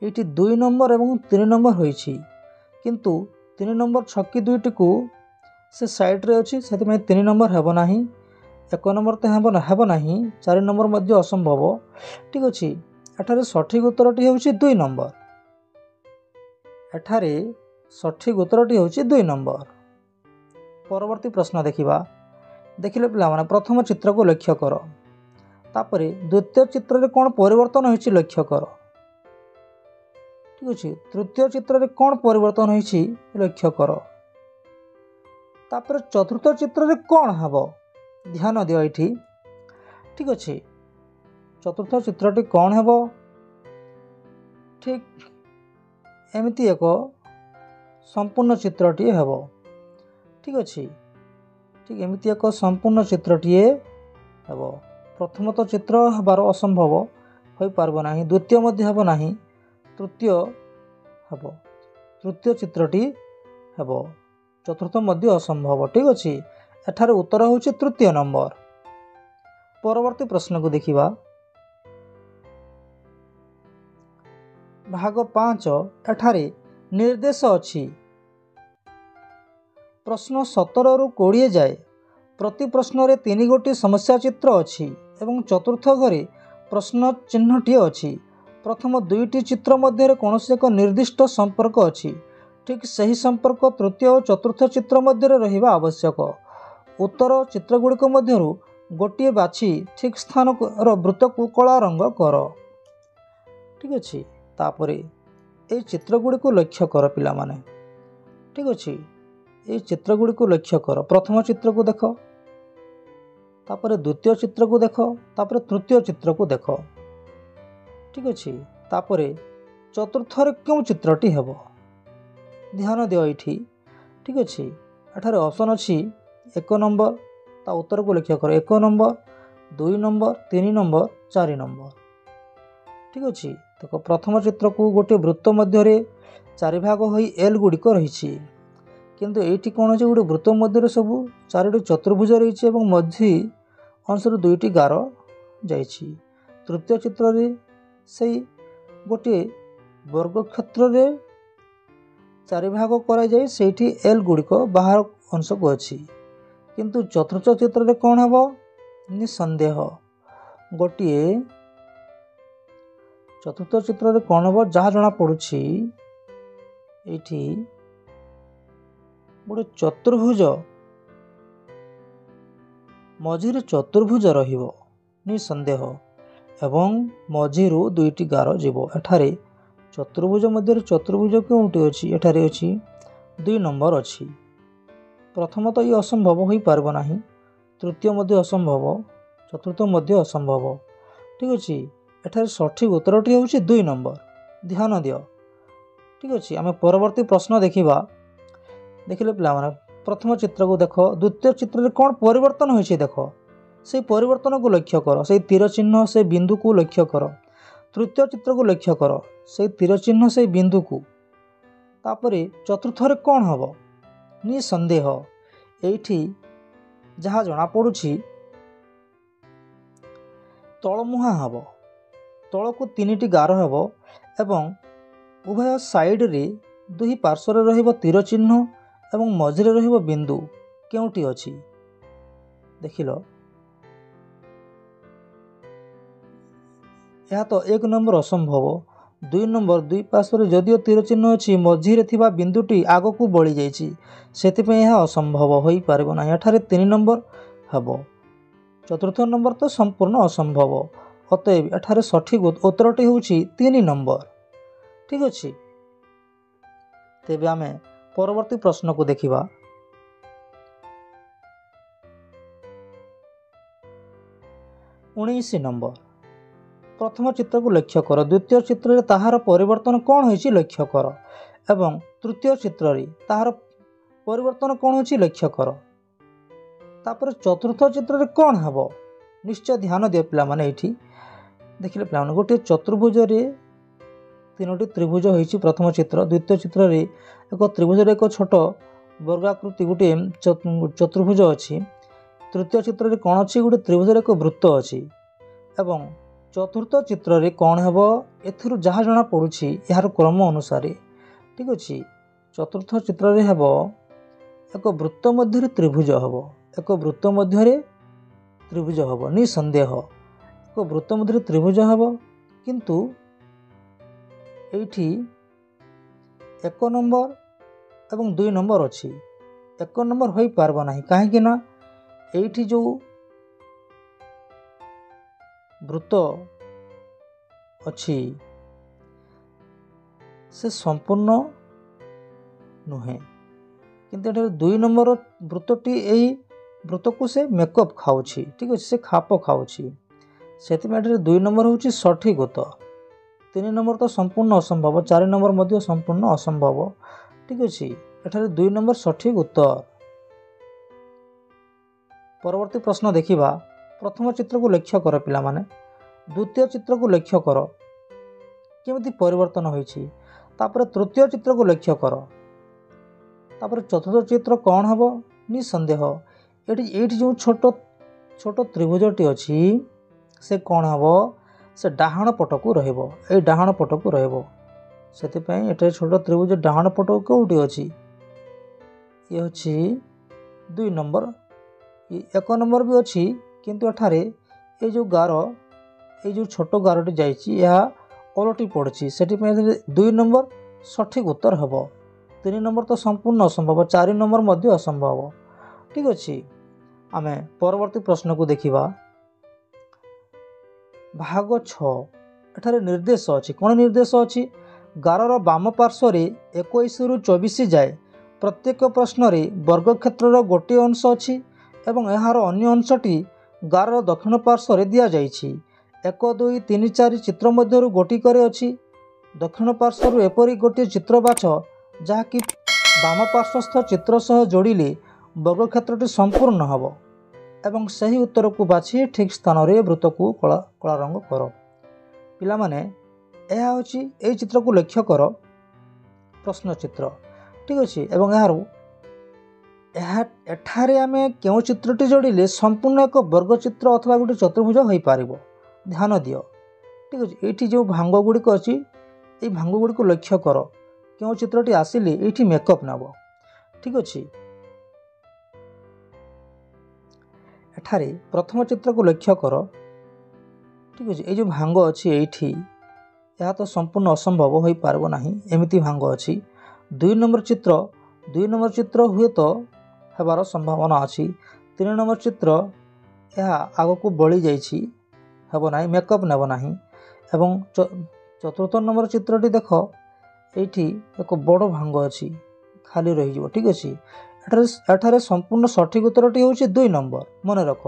ଏଇଠି 2 ନମ୍ବର ଏବଂ 3 ନମ୍ବର ହୋଇଛି, କିନ୍ତୁ 3 ନମ୍ବର ଛକି ଦୁଇଟିକୁ ସେ ସାଇଡ଼ରେ ଅଛି, ସେଥିପାଇଁ 3 ନମ୍ବର ହେବ ନାହିଁ। 1 ନମ୍ବର ତ ହେବ ନାହିଁ, 4 ନମ୍ବର ମଧ୍ୟ ଅସମ୍ଭବ। ଠିକ୍ ଅଛି, ଏଠାରେ ସଠିକ୍ ଉତ୍ତରଟି ହେଉଛି 2 ନମ୍ବର। ଏଠାରେ ସଠିକ୍ ଉତ୍ତରଟି ହେଉଛି 2 ନମ୍ବର। ପରବର୍ତ୍ତୀ ପ୍ରଶ୍ନ ଦେଖିବା। ଦେଖିଲେ ପିଲାମାନେ, ପ୍ରଥମ ଚିତ୍ରକୁ ଲକ୍ଷ୍ୟ କର, ତାପରେ ଦ୍ୱିତୀୟ ଚିତ୍ରରେ କ'ଣ ପରିବର୍ତ୍ତନ ହୋଇଛି ଲକ୍ଷ୍ୟ କର। ଠିକ୍ ଅଛି, ତୃତୀୟ ଚିତ୍ରରେ କ'ଣ ପରିବର୍ତ୍ତନ ହୋଇଛି ଲକ୍ଷ୍ୟ କର। ତାପରେ ଚତୁର୍ଥ ଚିତ୍ରରେ କ'ଣ ହେବ ଧ୍ୟାନ ଦିଅ ଏଇଠି। ଠିକ୍ ଅଛି, ଚତୁର୍ଥ ଚିତ୍ରଟି କ'ଣ ହେବ? ଠିକ୍ ଏମିତି ଏକ ସମ୍ପୂର୍ଣ୍ଣ ଚିତ୍ରଟିଏ ହେବ। ଠିକ୍ ଅଛି, ଠିକ୍ ଏମିତି ଏକ ସମ୍ପୂର୍ଣ୍ଣ ଚିତ୍ରଟିଏ ହେବ। ପ୍ରଥମତ ଚିତ୍ର ହେବାର ଅସମ୍ଭବ, ହୋଇପାରିବ ନାହିଁ। ଦ୍ୱିତୀୟ ମଧ୍ୟ ହେବ ନାହିଁ, ତୃତୀୟ ହେବ, ତୃତୀୟ ଚିତ୍ରଟି ହେବ, ଚତୁର୍ଥ ମଧ୍ୟ ଅସମ୍ଭବ। ଠିକ୍ ଅଛି, ଏଠାରେ ଉତ୍ତର ହେଉଛି 3 ନମ୍ବର। ପରବର୍ତ୍ତୀ ପ୍ରଶ୍ନକୁ ଦେଖିବା। ଭାଗ 5, ଏଠାରେ ନିର୍ଦ୍ଦେଶ ଅଛି। ପ୍ରଶ୍ନ 17ରୁ 20 ଯାଏ ପ୍ରତି ପ୍ରଶ୍ନରେ 3 ଗୋଟି ସମସ୍ୟା ଚିତ୍ର ଅଛି ଏବଂ ଚତୁର୍ଥ ଘରେ ପ୍ରଶ୍ନ ଚିହ୍ନଟିଏ ଅଛି। ପ୍ରଥମ 2ଟି ଚିତ୍ର ମଧ୍ୟରେ କୌଣସି ଏକ ନିର୍ଦ୍ଦିଷ୍ଟ ସମ୍ପର୍କ ଅଛି। ଠିକ୍ ସେହି ସମ୍ପର୍କ ତୃତୀୟ ଓ ଚତୁର୍ଥ ଚିତ୍ର ମଧ୍ୟରେ ରହିବା ଆବଶ୍ୟକ। ଉତ୍ତର ଚିତ୍ରଗୁଡ଼ିକ ମଧ୍ୟରୁ ଗୋଟିଏ ବାଛି ଠିକ୍ ସ୍ଥାନର ବୃତ୍ତକୁ କଳା ରଙ୍ଗ କର। ଠିକ୍ ଅଛି, ତାପରେ ଏଇ ଚିତ୍ରଗୁଡ଼ିକୁ ଲକ୍ଷ୍ୟ କର ପିଲାମାନେ। ଠିକ୍ ଅଛି, ଏଇ ଚିତ୍ରଗୁଡ଼ିକୁ ଲକ୍ଷ୍ୟ କର। ପ୍ରଥମ ଚିତ୍ରକୁ ଦେଖ, ତାପରେ ଦ୍ୱିତୀୟ ଚିତ୍ରକୁ ଦେଖ, ତାପରେ ତୃତୀୟ ଚିତ୍ରକୁ ଦେଖ। ଠିକ୍ ଅଛି, ତାପରେ ଚତୁର୍ଥରେ କେଉଁ ଚିତ୍ରଟି ହେବ ଧ୍ୟାନ ଦିଅ ଏଇଠି। ଠିକ୍ ଅଛି, ଏଠାରେ ଅପସନ୍ ଅଛି 1 ନମ୍ବର, ତା ଉତ୍ତରକୁ ଲକ୍ଷ୍ୟ କର। 1 ନମ୍ବର, 2 ନମ୍ବର, 3 ନମ୍ବର, 4 ନମ୍ବର। ଠିକ୍ ଅଛି, ଦେଖ ପ୍ରଥମ ଚିତ୍ରକୁ ଗୋଟିଏ ବୃତ୍ତ ମଧ୍ୟରେ 4 ଭାଗ ହୋଇ ଏଲ୍ ଗୁଡ଼ିକ ରହିଛି, କିନ୍ତୁ ଏଇଠି କ'ଣ ଅଛି? ଗୋଟେ ବୃତ୍ତ ମଧ୍ୟରେ ସବୁ 4ଟି ଚତୁର୍ଭୁଜ ରହିଛି ଏବଂ ମଝି ଅଂଶରୁ 2ଟି ଗାର ଯାଇଛି। ତୃତୀୟ ଚିତ୍ରରେ ସେଇ ଗୋଟିଏ ବର୍ଗକ୍ଷେତ୍ରରେ 4 ଭାଗ କରାଯାଇ ସେଇଠି ଏଲ୍ ଗୁଡ଼ିକ ବାହାର ଅଂଶକୁ ଅଛି, କିନ୍ତୁ ଚତୁର୍ଥ ଚିତ୍ରରେ କ'ଣ ହେବ? ନିଃସନ୍ଦେହ ଗୋଟିଏ ଚତୁର୍ଥ ଚିତ୍ରରେ କ'ଣ ହେବ ଯାହା ଜଣାପଡ଼ୁଛି ଏଇଠି ଗୋଟେ ଚତୁର୍ଭୁଜ, ମଝିରେ ଚତୁର୍ଭୁଜ ରହିବ ନିଃସନ୍ଦେହ ଏବଂ ମଝିରୁ 2ଟି ଗାର ଯିବ। ଏଠାରେ ଚତୁର୍ଭୁଜ ମଧ୍ୟରେ ଚତୁର୍ଭୁଜ କେଉଁଠି ଅଛି? ଏଠାରେ ଅଛି, 2 ନମ୍ବର ଅଛି। ପ୍ରଥମତଃ ଇଏ ଅସମ୍ଭବ ହୋଇପାରିବ ନାହିଁ, ତୃତୀୟ ମଧ୍ୟ ଅସମ୍ଭବ, चतुर्थ मध्य असंभव। ठीक अच्छे एठार सठिक उत्तरटी हूँ 2 नंबर। ध्यान दियो। ठीक अच्छे आम परवर्ती प्रश्न देखा। देखिले पे प्रथम चित्र को देख, द्वितीय चित्र में कौन परिवर्तन होइछि देख, से परिवर्तन को लक्ष्य कर, से तीर चिन्ह से बिंदु को लक्ष्य कर। तृतीय चित्र को लक्ष्य कर, से तीर चिन्ह से बिंदु को। तापर चतुर्थ रे कौन हम निसंदेह एठी जहाँ जना पड़ुछि तलमुहा हम, तल को 3टी गार हम एवं उभय साइड रे 2 पार्श्व रहिब तीर चिन्ह एवं मझिरे रहिब बिंदु केउटी अछि देखिल। यह तो 1 नंबर असंभव। 2 नंबर 2 पार्श्व जदिओ तीर चिन्ह अच्छी मझिरे थिबा बिंदुटी आग को बढ़ी जाइछि सेतिपय यह असंभव होई पारिबो ना। एठारे 3 नंबर हबो। चतुर्थ नंबर तो संपूर्ण असंभव। अतएव एठारे सठिक उत्तरटी होउछि 3 नंबर। ठीक अछि। तेबे आमे परवर्ती प्रश्न को देखिबा। 19 नंबर। प्रथम चित्र को लक्ष्य कर, द्वितीय चित्र रे ताहार परिवर्तन कौन होइछि लक्ष्य कर एवं तृतीय चित्र रे ताहार परिवर्तन कौन होइछि लक्ष्य कर। तापर चतुर्थ चित्र रे कौन हबो निश्चय ध्यान दियो पिला माने। एठी देखिले पिला माने गोटे चतुर्भुज रे 3टी त्रिभुज होइछि प्रथम चित्र। द्वितीय चित्र रे एक त्रिभुज रे एक छोट वर्गाकृति गोटे चतुर्भुज अछि। तृतीय चित्र रे कौन अछि गोटे त्रिभुज रे एक वृत्त अछि। एवं चतुर्थ चित्र रे कौन हेबो एथिरु जहाँ जना पड़ुछि यार क्रम अनुसार। ठीक अछि। चतुर्थ चित्र रे हेबो एक वृत्त मध्य रे त्रिभुज हेबो, एक वृत्त मध्य रे त्रिभुज हेबो निसंदेह। एक वृत्त मध्य रे त्रिभुज हेबो किंतु एठी 1 नंबर एवं 2 नंबर अछि। 1 नंबर होई पारबो नाही काहे ना एठी जो वृत्त अच्छी से संपूर्ण नुहे किंतु एठारे 2 नंबर वृत्तटी यही वृत्त को से मेकअप खाऊछि। ठीक अच्छे से खाप खाऊछि सेतिमे एठारे 2 नंबर होउछि सठिक उत्तर। 3 नंबर तो संपूर्ण असंभव, 4 नंबर मध्य संपूर्ण असंभव। ठीक अच्छे एठारे 2 नंबर सठिक उत्तर। परवर्ती प्रश्न देखिबा। प्रथम चित्र को लक्ष्य कर पिला माने, द्वितीय चित्र को लक्ष्य कर केमिति परिवर्तन होइछि। तापर तृतीय चित्र को लक्ष्य कर। तापर चतुर्थ चित्र कौन हबो निसंदेह एठी जो छोट छोट त्रिभुजटी अछि से कौन हबो से डाहाण पट को रहइबो। ए डाहाण पट को रहइबो सेति पय एटे छोट त्रिभुज डाहाण पट कोउटी अछि ये अछि 2 नंबर। 1 नंबर भी अच्छी किंतु एठारे ये जो गार ये जो छोट गारटी जाइछि या ओलटी पड़छि सेति पय 2 नंबर सठिक उत्तर हबो। 3 नंबर तो संपूर्ण असंभव, 4 नंबर मध्य असंभव। ठीक अछि। आमे परवर्ती प्रश्न को देखिबा। भाग 6 एठारे निर्देश अछि। कोन निर्देश अछि गारर बाम पार्श्व रे 21 रु 24 जाए प्रत्येक प्रश्न रे वर्ग क्षेत्रर गोटे अंश अछि एवं एहार अन्य अंशटी गारर दक्षिण पार्श्व रे दिया जाइछि। 1 2 3 4 चित्र मध्यरु गोटी करे अछि। दक्षिण पार्श्व एपरी गोटे चित्र बाछ जहाँकि बाम पार्श्वस्थ चित्र सह जोड़िले वर्ग क्षेत्रटी संपूर्ण हब एवं सही उत्तर को बाछि ठीक स्थान रे वृत्त को कला रंग कर। पिला माने यह होछि एई चित्र को लक्ष्य कर प्रश्न चित्र। ठीक अछि। एवं एठारे आमे केउ चित्रटी जोड़िले संपूर्ण एक वर्ग चित्र अथवा गोटे चतुर्भुज होई पारिबो। ध्यान दियो। ठीक अछि। एठी जो भांग गुड़िक अछि ए भांग गुड़िक लक्ष्य कर केउ चित्रटी आसिले एठी मेकअप नब। ठीक अछि। एठारे प्रथम चित्र को लक्ष्य कर। ठीक अछि। ए जो भांग अछि एठी यह तो संपूर्ण असंभव होई पारबो नाही एमिति भांग अछि। 2 नंबर चित्र हुए तो हेबार संभावना अछि। 3 नंबर चित्र यह आग को बढ़ी जाइछि हेबो नाही मेकअप नेबो नाही। एवं चतुर्थ नंबर चित्रटी देख एठी एक बड़ भांग अछि खाली रहि जिवो। ठीक अछि। एठारे संपूर्ण सठिक उत्तरटी होछि 2 नंबर। मन रख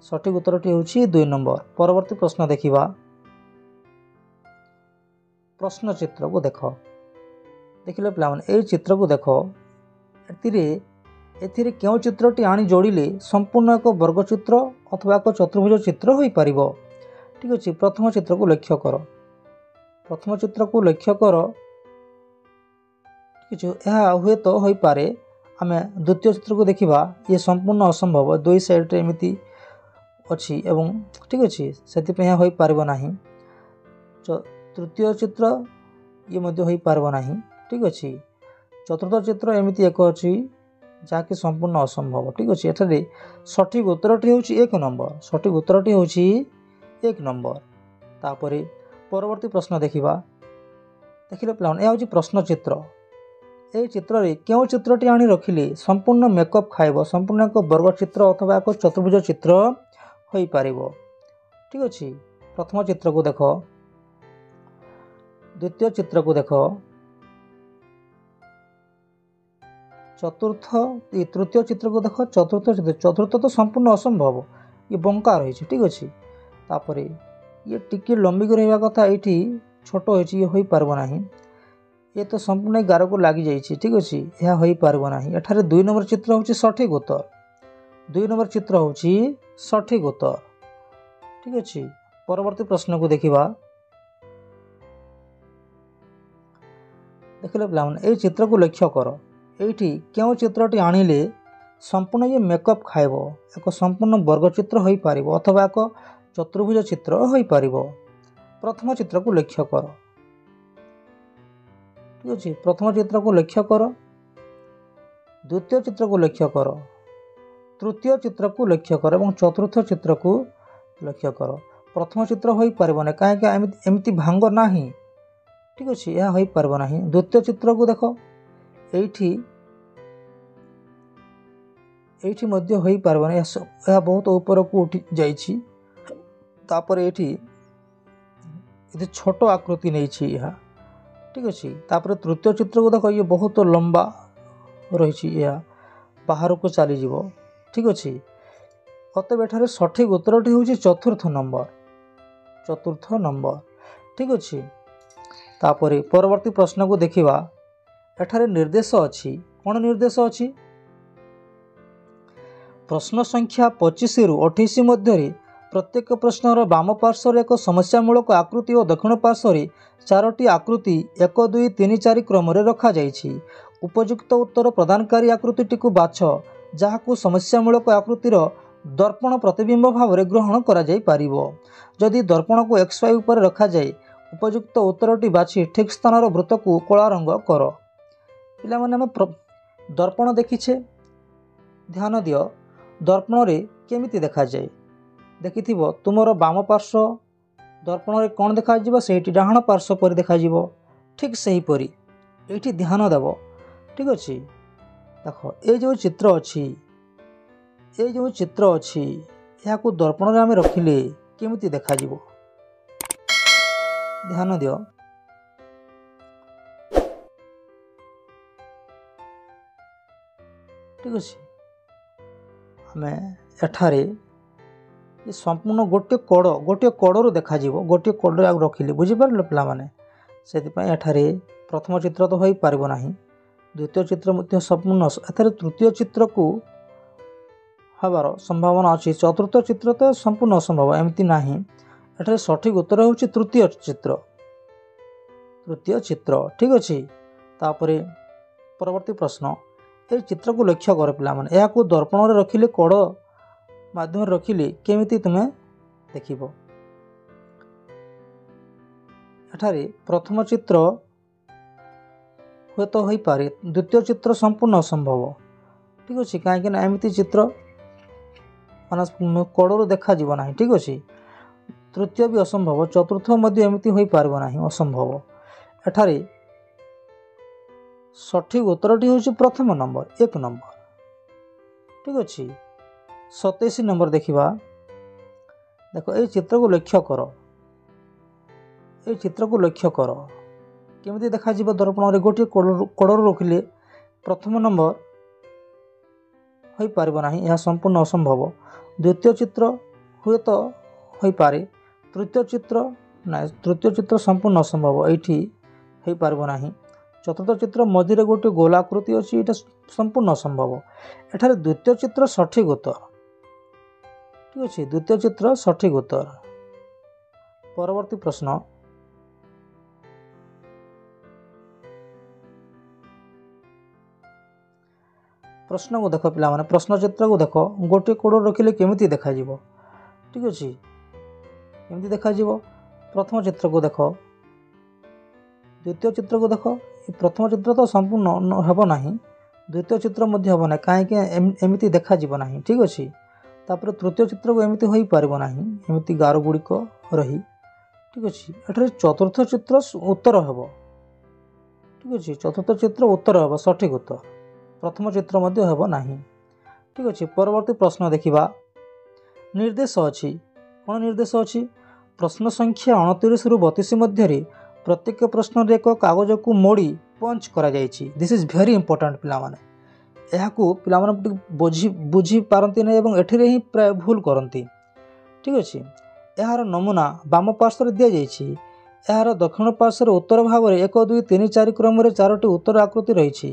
सठिक उत्तरटी होउछि 2 नंबर। परवर्ती प्रश्न देखिबा। प्रश्न चित्र को देख देखिले पिलाମାନେ एई चित्र को देख एथिरे केउ चित्रटी आनी जोड़िले संपूर्ण एक वर्ग चित्र अथवा एक चतुर्भुज चित्र होई परिबो। ठीक अछि। प्रथम चित्र को लक्ष्य कर। प्रथम चित्र को लक्ष्य कर। किछु यह हुए तो होई पारे। आमे द्वितीय चित्र को देखिबा। ये संपूर्ण असंभव। दुई साइड रे एमिति अछि एवं ठीक अछि सेति पे होई पारबो नाही। तृतीय चित्र ये मध्य होई पारबो नाही। ठीक अछि। चतुर्थ चित्र एमिति एक अछि जाके संपूर्ण असंभव। ठीक अछि। एठारे सठिक उत्तरटी होछि 1 नंबर। सठिक उत्तरटी होछि 1 नंबर। तापरे परवर्ती प्रश्न देखिबा। देखिले प्लान ए होछि प्रश्न चित्र। ए चित्र रे केउ चित्रटी आनी रखिले संपूर्ण मेकअप खाइबो। संपूर्ण एक वर्ग चित्र अथवा एक चतुर्भुज चित्र होई पारिबो। ठीक अछि। प्रथम चित्र को देखो। द्वितीय चित्र को देखो। तृतीय चित्र को देखो। चतुर्थ तो संपूर्ण असंभव। ये बंका रही। ठीक अछि। तापरे ये टिके लंबी रहबा कथा एठी छोट होछि ये होई पारबो नाही। ये तो संपूर्ण गार को लागी जाइछि। ठीक अछि। यह होई पारबो नाही। एठारे 2 नंबर चित्र होछि सठिक उत्तर। 2 नंबर चित्र होछि सठिक उत्तर। ठीक अछि। परवर्ती प्रश्न को देखिबा। देखिले प्लान ए चित्र को लक्ष्य कर। एठी केउ चित्रटी आनिले संपूर्ण ये मेकअप खाइबो। एक संपूर्ण वर्ग चित्र होई पारिबो अथवा एक चतुर्भुज चित्र होई पारिबो। प्रथम चित्र को लक्ष्य कर। ठीक अछि। प्रथम चित्र को लक्ष्य कर। द्वितीय चित्र को लक्ष्य कर। तृतीय चित्र को लक्ष्य कर एवं चतुर्थ चित्र को लक्ष्य कर। प्रथम चित्र होई पारिबो नै काहे एमिति भांग नाही। ठीक अछि। यह होई पारबो नाही। द्वितीय चित्र को देखो। एठी मध्य होई पारबो नै। यह बहुत ऊपर को उठी जाइछि। तापर एठी एते छोट आकृति नै छि यह। ठीक अछि। तापर तृतीय चित्र को देखो। ये बहुत लंबा रही छि। यह बाहर को चली जीवो। ठीक अछि। अतः एठारे सठिक उत्तरटी होछि चतुर्थ नंबर। चतुर्थ नंबर। ठीक अछि। तापरे परवर्ती प्रश्न को देखिबा। एठारे निर्देश अछि। कोन निर्देश अछि? प्रश्न संख्या 25 रु 28 मध्य प्रत्येक प्रश्नर बाम पार्श्वर एक समस्यामूलक आकृति और दक्षिण पार्श्वर 4टी आकृति 1 2 3 4 क्रम रखा जाइछि। उपयुक्त उत्तर प्रदानकारी आकृतिटी को बाछ जहाकू समस्यामूलक आकृतिर दर्पण प्रतिबिंब भाव में ग्रहण करा जाई पारिबो। जदि दर्पण को XY ऊपर रखा जाए उपयुक्त उत्तरटी बाछि ठीक स्थान वृत्त को कला रंग कर। पिला माने हम दर्पण देखिछे। ध्यान दियो दर्पण रे केमिति देखा जाए। देखिथिबो तुमरो बाम पार्श्व दर्पण रे कोन देखा जिवो सेठी डाहाण पार्श्व पर देखा जिवो। ठीक सही परी एठी ध्यान देबो। ठीक अछि। देखो ए जो चित्र अछि या को दर्पण रे हम रखिले केमिति देखा जिवो। ध्यान दियो। ठीक अछि। हमें एठारे ये संपूर्ण गोटे कड़ देखा जिवो। गोटे कड़ रे रखिले बुझि पारले पिला माने सेति पय एठारे प्रथम चित्र तो होई पारबो नाही। द्वितीय चित्र मध्ये संपूर्ण एठारे तृतीय चित्र को हबार संभावना अछि। चतुर्थ चित्र तो संपूर्ण असंभव एमति नाही। एठारे सठिक उत्तर होछि तृतीय चित्र। तृतीय चित्र। ठीक अछि। तापरे परवर्ती प्रश्न ए चित्र को लक्ष्य कर पिला माने या को दर्पण रे रखिले कड़ माध्यम रखिले केमिति तुमे देखिबो। एठारे प्रथम चित्र हुए तो होई पारे। द्वितीय चित्र संपूर्ण असंभव। ठीक अछि। काहे कि ना एमिति चित्र माने कड़रो देखा जीव नाही। ठीक अछि। तृतीय भी असंभव। चतुर्थ मध्ये एमिति होई पारबो नाही। असंभव। एठारे सठिक उत्तरटी होछि प्रथम नंबर 1 नंबर। ठीक अछि। 27 नंबर देखिबा। देखो ए चित्र को लक्ष्य करो। ए चित्र को लक्ष्य करो केमिति देखा जीव दर्पण रे गोटे कड़र रखिले प्रथम नंबर होई पारबो नाही। यह संपूर्ण असंभव। द्वितीय चित्र हुए तो हो पारे। तृतीय चित्र ना, तृतीय चित्र संपूर्ण असंभव, ये हो पार नहीं। चतुर्थ चित्र मझे गोटे गोलाकृति अच्छी, ये संपूर्ण असंभव। एठारे द्वितीय चित्र सठिक उत्तर, ठीक अच्छे, द्वितीय चित्र सठिक उत्तर। परवर्ती प्रश्न, प्रश्न को देख पिला माने, प्रश्न चित्र को देख, गोटे कोड़ रखिले केमिति देखा जीवो, ठीक अच्छे, केमिति देखा जीवो। प्रथम चित्र को देख, द्वितीय चित्र को देख, प्रथम चित्र तो संपूर्ण हेब नहीं, द्वितीय चित्र मध्य हेब ना, कहीं एमती देखा जीव नहीं, ठीक अच्छे। तापर तृतीय चित्र को एमती हो पार नहीं, एमती गार गुड़िक रही, ठीक अच्छे। एठारे चतुर्थ चित्र उत्तर हेब, ठीक अच्छे, चतुर्थ चित्र उत्तर हेब, सठिक उत्तर। प्रथम चित्र मध्य हेब नहीं, ठीक अच्छे। परवर्ती प्रश्न देखिबा, निर्देश अच्छी, कौन निर्देश अच्छी? प्रश्न संख्या 29 रु 32 मध्य प्रत्येक प्रश्न एक कागज को मोड़ी पंच करा जायछि। दिस इज वेरी इंपोर्टेंट पिला माने, एहाकू पिला माने बुझी पारंती नै एवं एठिरे ही प्राय भूल करंती, ठीक अछि। एहार नमूना बाम पार्श्व दिया जायछि। एहार दक्षिण पार्श्व उत्तर भाग में 1 2 3 4 क्रम 4टी उत्तर आकृति रही।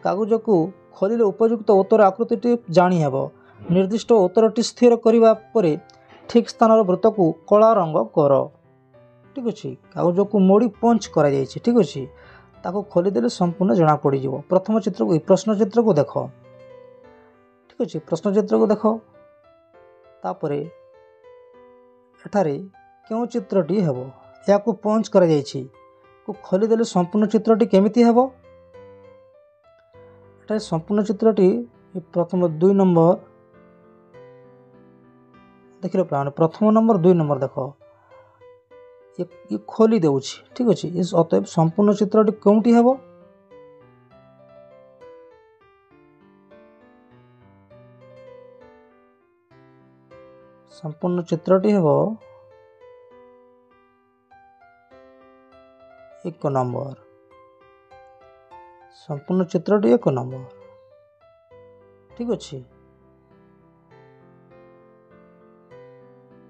कागज को खोलिले उपयुक्त उत्तर आकृति जानी हेबो। निर्दिष्ट उत्तरटी स्थिर करिबा परे ठीक स्थान वृत्त को कला रंग कर, ठीक अच्छे। कागज को मोड़ी पंच करा जायछि, ठीक अच्छे, ताको खोलीदेले संपूर्ण जना पड़ जाव। प्रथम चित्र को, प्रश्न चित्र को देख, ठीक अच्छे, प्रश्न चित्र को देख। तापरे एठारे क्यों चित्रटी हेबो, या को पंच करा जायछि, को खोलीदेले संपूर्ण चित्रटी केमिति हेबो। एठारे संपूर्ण चित्रटी प्रथम 2 नंबर देखिले प्राण, प्रथम नंबर 2 नंबर देख, ये खोली देउछि, ठीक अच्छे। इस अतएव संपूर्ण चित्रटी कोउटी हेबो, संपूर्ण चित्रटी हेबो 1 नंबर, संपूर्ण चित्रटी 1 नंबर, ठीक अच्छे।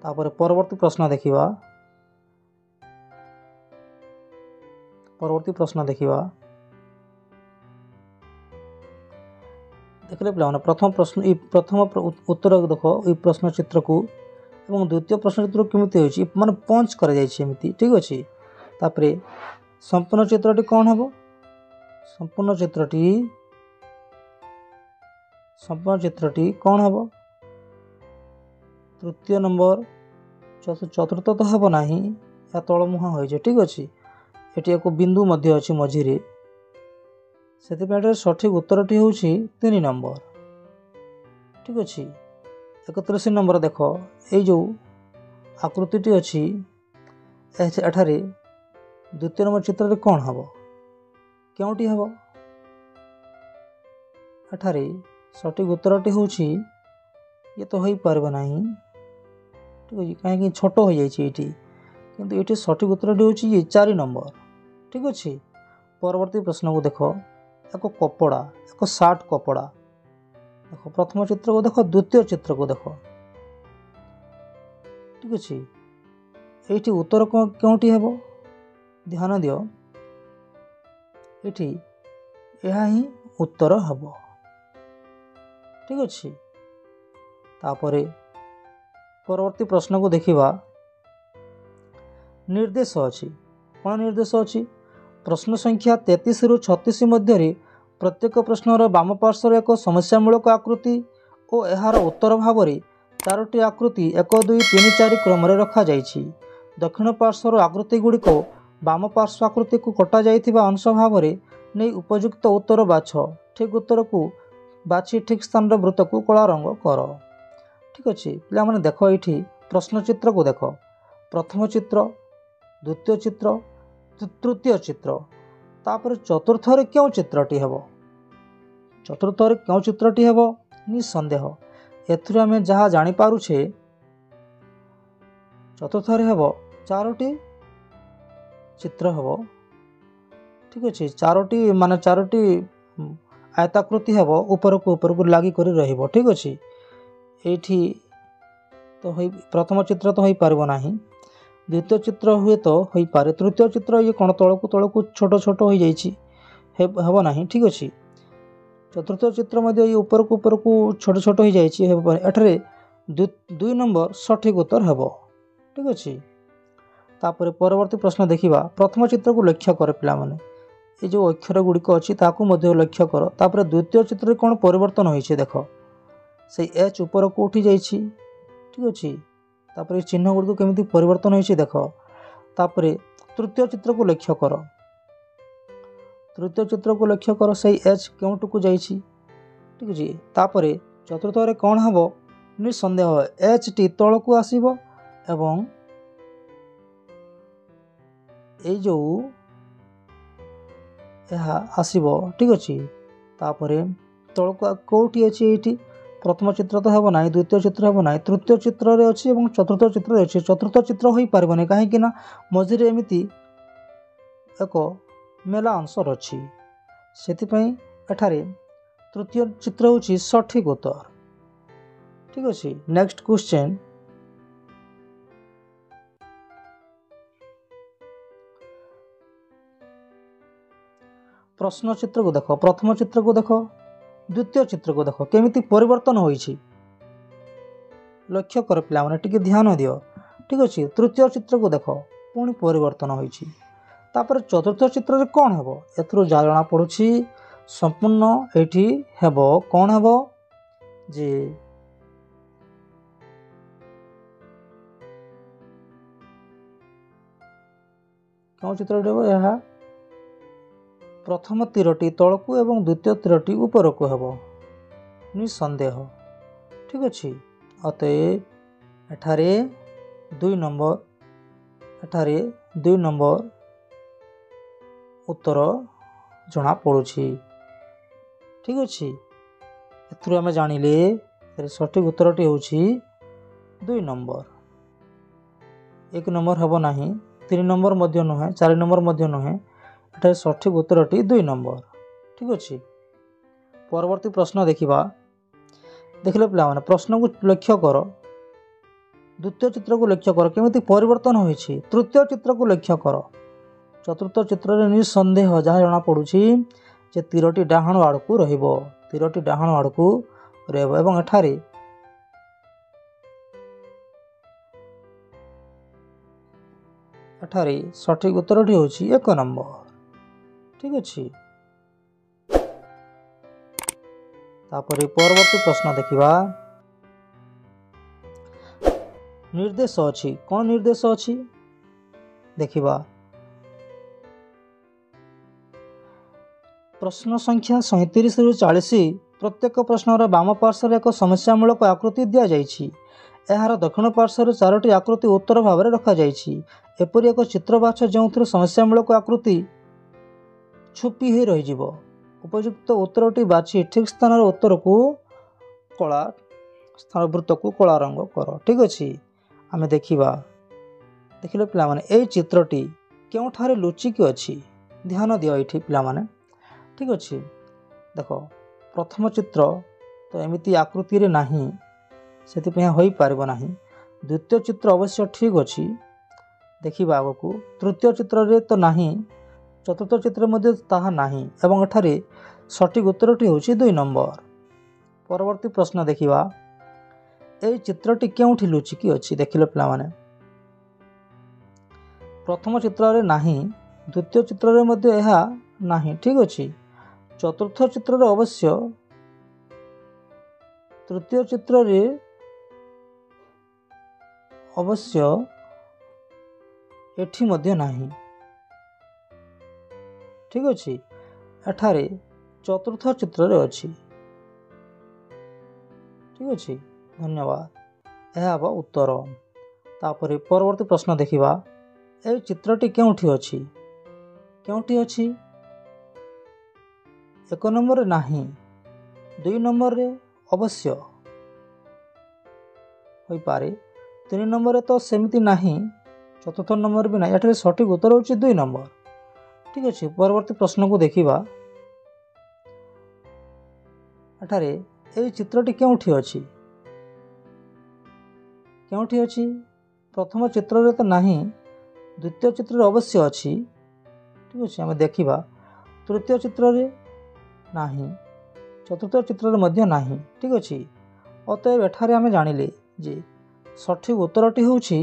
तापर परवर्ती प्रश्न देखिबा, परवर्ती प्रश्न देखिबा, देखले पिला प्रथम प्रश्न, प्रथम उत्तर देख, ये प्रश्न चित्र को एवं द्वितीय प्रश्न चित्र केमिति होछि माने पंच करा जायछि एमिति, ठीक अछि। तापरे संपूर्ण चित्रटी कौन हेबो, संपूर्ण चित्रटी कौन हेबो, तृतीय नंबर, चतुर्थ तो हेब नाही, या तलमुहा हो, ठीक अच्छे। एटी एक बिंदु मध्य अच्छी मझिरे, से सठिक उत्तरटी हूँ 3 नंबर, ठीक अच्छे। 31 नंबर देख, ये जो आकृति अच्छी एठारे द्वितीय नंबर चित्र कौन हम, क्योंटी हम, एठारे सठिक उत्तरटी हूँ ये तो हो पार नहीं, ठीक है, कहीं छोट हो जाइए किंतु ये सठिक उत्तरटी हूँ ये 4 नंबर, ठीक अच्छे। परवर्ती प्रश्न को देख, एक कपड़ा, एक सार्ट कपड़ा देख, प्रथम चित्र को देख, द्वितीय चित्र को देख, ठीक अच्छे। ये उत्तर क्योंटी हेबो, ध्यान दियो, ये ही उत्तर हेबो, ठीक अच्छे। तापरे परवर्ती प्रश्न को देखिबा, निर्देश अच्छी, कौन निर्देश अच्छी? प्रश्न संख्या 33 रु 36 मध्य प्रत्येक प्रश्नर बाम पार्श्व एक समस्यामूलक आकृति और यार उत्तर भाव में 4टी आकृति 1 2 3 4 क्रम रखा जायछि। दक्षिण पार्श्वर आकृति गुड़िक बाम पार्श्व आकृति को कटा जाइथिबा अंश भाव में नहीं उपयुक्त उत्तर बाछ। ठीक उत्तर को बाछि ठीक स्थान वृत्त को कला रंग कर, ठीक अच्छे। पिला माने देख, ये प्रश्न चित्र को देख, प्रथम चित्र, द्वितीय चित्र, तृतीय चित्र, तापर चतुर्थ रे क्यों चित्रटी हेबो, चतुर्थ रे क्यों चित्रटी हेबो, निसंदेह एथुरे आमे जहा जानि पारुछे चतुर्थ रे हेबो 4टी चित्र हेबो, ठीक अच्छे। 4टी माने 4टी आयताकृति हेबो ऊपर को लागी करी रहिबो, ठीक अच्छे। एठी तो प्रथम चित्र तो हो पार ना, द्वितीय चित्र हुए तो हो पारे, तृतीय चित्र ये कौन तलकू तलकू छोट छोट हो जाब ना, ठीक अच्छे। चतुर्थ चित्र ये उपरक उपरक छोट छोट हो जाए, दुई नंबर सठिक उत्तर हेब, ठीक अच्छे। तापर परवर्ती प्रश्न देखा, प्रथम चित्र को लक्ष्य कर पाने, ये जो अक्षर गुड़िक अच्छी लक्ष्य कर। तापर द्वितीय चित्र कौन परिवर्तन हो देख, से एच ऊपर को उठी जाइए, ठीक अच्छे। तापर चिन्ह गुड़िक केमी परिवर्तन हो देख। तापर तृतीय चित्र को लक्ष्य कर, तृतीय चित्र को लक्ष्य कर, से एच क्योंटू को जाइए, ठीक अच्छे। तापर चतुर्थ कौन हम निसंदेह एच टी तल को आसब एवं ये जो आसब, ठीक अच्छे। तापर तल को कौटी अच्छे, ये प्रथम चित्र तो हेब ना, द्वितीय चित्र हेब ना, तृतीय चित्र रे अच्छी और चतुर्थ चित्र अच्छे। चतुर्थ चित्र हो पारे कहीं मझे एमती एक मेला आंसर अच्छी, से एठारे तृतीय चित्र हूँ सठिक उत्तर, ठीक अच्छे। नेक्स्ट क्वेश्चन, प्रश्न चित्र को देख, प्रथम चित्र को देख, द्वितीय चित्र को देख, केमिति परिवर्तन होइछि लक्ष्य कर पिला माने टिके ध्यान दियो, ठीक अच्छे। तृतीय चित्र को देख, पुणी परिवर्तन होइछि। तापर चतुर्थ चित्र रे कौन हेबो, एथरो जाना पड़ुछि संपूर्ण एठी हेबो कौन हेबो जे कौन चित्र हेबो, यह प्रथम तीरटी तलकू एवं द्वितीय तीरटी उपरकू हेबो निसंदेह, ठीक अच्छे। अतएव एठारे दुई नंबर उत्तर जना पड़ुछि, ठीक अच्छे। एथुरु आमे जानिले सठिक उत्तरटी होछि दुई नंबर, एक नंबर हेबो नाही, 3 नंबर मध्य नुहे, 4 नंबर मध्य नुहे, एठारे सठिक उत्तरटी 2 नंबर, ठीक अच्छे। परवर्ती प्रश्न देखा, देखिले पिला माने प्रश्न को लक्ष्य कर, द्वितीय चित्र को लक्ष्य कर, केमिति परिवर्तन होइछि, तृतीय चित्र को लक्ष्य कर। चतुर्थ चित्र रे निसंदेह जहाँ जना पड़ुछि जे तीरटी डाहाण आड़कू रहिबो, तीरटी डाहाण आड़कू रहबो एवं एठारे सठिक उत्तरटी होछि 1 नंबर, ठीक अच्छे। तापर परवर्ती प्रश्न देखा, निर्देश अच्छी, कौन निर्देश अच्छी देखा। प्रश्न संख्या 37 रु 40 प्रत्येक प्रश्नर बाम पार्श्व एक समस्यामूलक आकृति दि जाइछि, एहार दक्षिण पार्श्व 4टी आकृति उत्तर भाव में रखा जाइछि। एपरि एक चित्र बाछ जो समस्यामूलक आकृति छुपी हो रही, उपयुक्त उत्तरटी बाछि ठीक स्थान उत्तर को कला स्थान वृत्त को कला रंग कर, ठीक अच्छे। आमे देखिबा, देखिले पिला माने ए चित्रटी केउठारे लुचिकी अच्छी, ध्यान दियो एठी पिला माने, ठीक अच्छे। देख प्रथम चित्र तो एमिति आकृति रे नाही, सेति हो पारिबो नाही। द्वितीय चित्र अवश्य ठीक अच्छी, देखिबा आगकू। तृतीय चित्र रे तो नाही, चतुर्थ चित्र मध्य ताहा नाही एवं एठारे सठिक उत्तरटी होछि 2 नंबर। परवर्ती प्रश्न देखिबा, ए चित्रटी केउठी लुचिकी अच्छी, देखिले पिला माने प्रथम चित्र रे नाही, द्वितीय चित्र रे मध्य एहा नाही, ठीक अच्छे। चतुर्थ चित्र रे अवश्य, तृतीय चित्र रे अवश्य एठी मध्य नाही, ठीक अच्छे। एठारे चतुर्थ चित्र रे अच्छी, ठीक अच्छे। धन्यवाद। यह हम उत्तर। तापर परवर्ती प्रश्न देखा, ए चित्रटी केउठी अच्छी, केउठी अच्छी 1 नंबर रे नाही, 2 नंबर रे अवश्य हो पारे, 3 नंबर रे तो सेमिति नाही, चतुर्थ नंबर भी नहीं, एठारे सठिक उत्तर होछि 2 नंबर, ठीक अच्छे। परवर्ती प्रश्न को देखिबा, एठारे ए चित्रटी केउठी अच्छी, କେଉଁଠି ଅଛି? प्रथम चित्र तो नहीं, द्वितीय चित्र अवश्य अच्छी। ठीक अच्छे आम देखा तृतीय चित्र नहीं, चतुर्थ चित्र मध्य नहीं। ठीक अच्छे अतएव एठारे आम जानिले जे सठिक उत्तरटी होउछि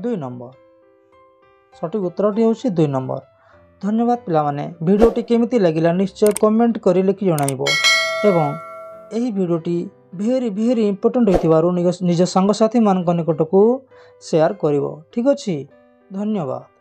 2 नंबर। सठिक उत्तरटी होउछि 2 नंबर। धन्यवाद पिला माने। भिडियोटी केमिति लागिला निश्चय कमेंट करि लिखि जणाइबो एवं एही भिडियोटी भेरी इंपोर्टेंट होइथिबारु निज संगसाथी मान निकटकू शेयर करिवो। ठीक अछि, धन्यवाद।